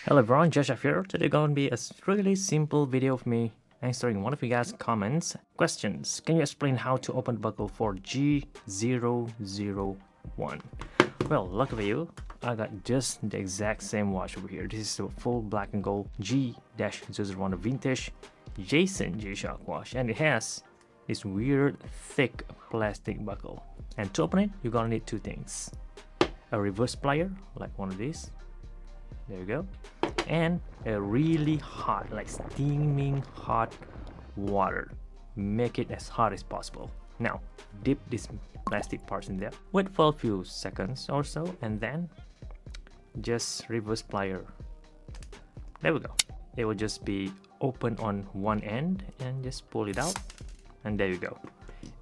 Hello everyone, Joshua here. Today going to be a really simple video of me answering one of you guys' comments. Questions. Can you explain how to open the buckle for G001? Well, lucky for you, I got just the exact same watch over here. This is a full black and gold G-001 vintage Jason G-Shock watch, and it has this weird thick plastic buckle. And to open it, you're gonna need two things: a reverse plier, like one of these. There you go. And a really hot, like steaming hot water. Make it as hot as possible. Now, dip this plastic parts in there. Wait for a few seconds or so, and then just reverse plier. There we go. It will just be open on one end and just pull it out, and there you go.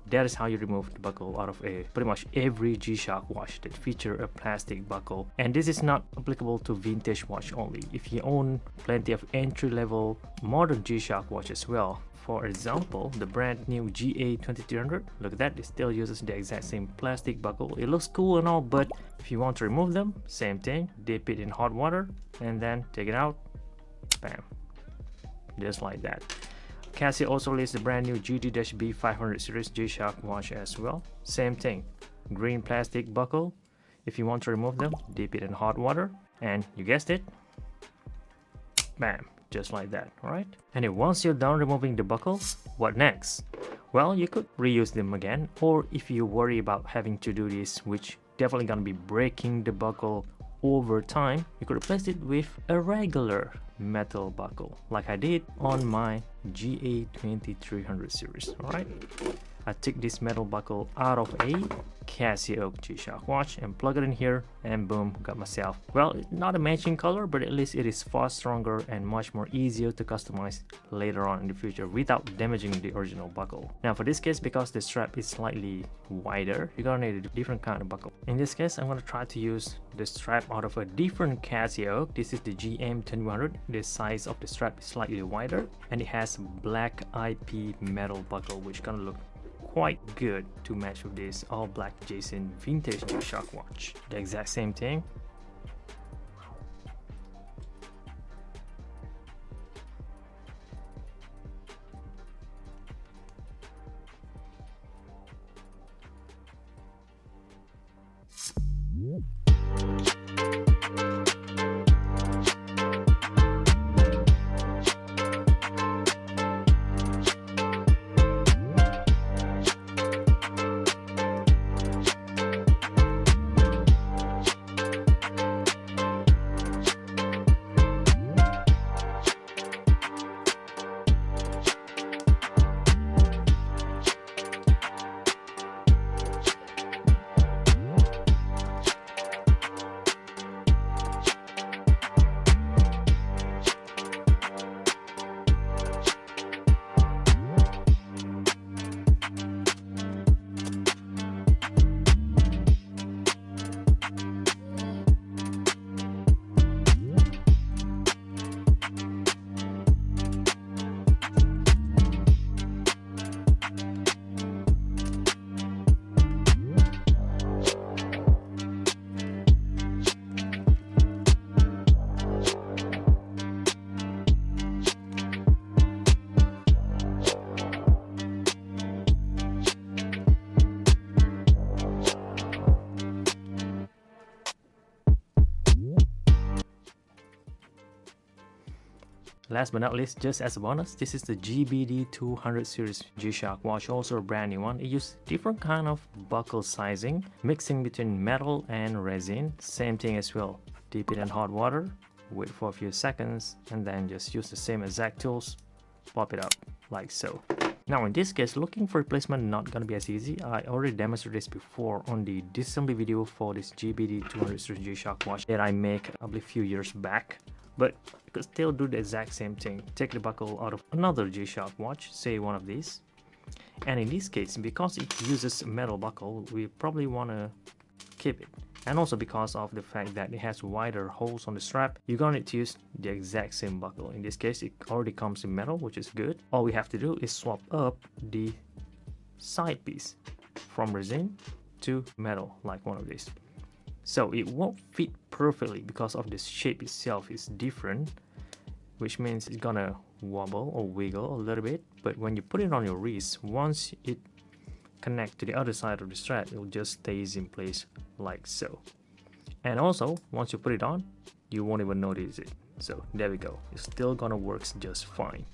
That is how you remove the buckle out of pretty much every G-Shock watch that feature a plastic buckle. And this is not applicable to vintage watch only. If you own plenty of entry-level modern G-Shock watch as well, for example, the brand new GA2300, look at that, it still uses the exact same plastic buckle. It looks cool and all, but if you want to remove them, same thing, dip it in hot water and then take it out, bam, just like that. Casio also released the brand new GT-B 500 series G-Shock watch as well. Same thing, green plastic buckle. If you want to remove them, dip it in hot water, and you guessed it, bam, just like that, alright? And once you're done removing the buckle, what next? Well, you could reuse them again, or if you worry about having to do this, which definitely gonna be breaking the buckle over time, you could replace it with a regular metal buckle like I did on my GA2300 series. Alright, I took this metal buckle out of a Casio G-Shock watch and plug it in here, and boom, got myself, well, not a matching color, but at least it is far stronger and much more easier to customize later on in the future without damaging the original buckle. Now for this case, because the strap is slightly wider, you're gonna need a different kind of buckle. In this case, I'm gonna try to use the strap out of a different Casio. This is the GM2100. The size of the strap is slightly wider, and it has black IP metal buckle, which gonna look quite good to match with this all black Jason vintage G-Shock watch. The exact same thing. Last but not least, just as a bonus, this is the GBD 200 series G-Shock watch, also a brand new one. It uses different kind of buckle sizing, mixing between metal and resin. Same thing as well. Dip it in hot water, wait for a few seconds, and then just use the same exact tools, pop it up like so. Now in this case, looking for replacement not gonna be as easy. I already demonstrated this before on the disassembly video for this GBD 200 series G-Shock watch that I make I believe a few years back. But you could still do the exact same thing. Take the buckle out of another G-Shock watch, say one of these. And in this case, because it uses a metal buckle, we probably want to keep it. And also because of the fact that it has wider holes on the strap, you're going to need to use the exact same buckle. In this case, it already comes in metal, which is good. All we have to do is swap up the side piece from resin to metal, like one of these. So it won't fit perfectly because of the shape itself is different, which means it's gonna wobble or wiggle a little bit. But when you put it on your wrist, once it connect to the other side of the strap, it will just stays in place like so. And also, once you put it on, you won't even notice it. So there we go, it's still gonna work just fine.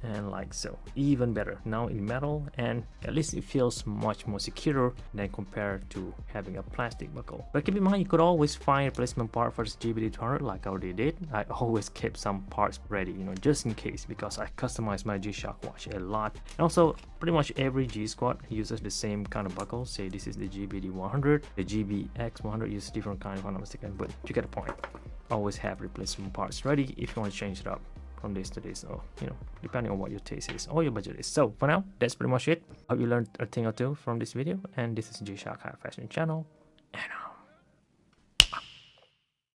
And like so, even better now in metal, and at least it feels much more secure than compared to having a plastic buckle. But keep in mind, you could always find a replacement part for this GBD200 like I already did. I always kept some parts ready, just in case, because I customize my G-Shock watch a lot. And also, pretty much every G Squad uses the same kind of buckle. Say this is the GBD100, the GBX100 uses different kind if I'm not mistaken, but you get the point. Always have replacement parts ready if you want to change it up from this to this, or depending on what your taste is or your budget is. So for now, that's pretty much it. Hope you learned a thing or two from this video, and this is G-Shock High Fashion channel, and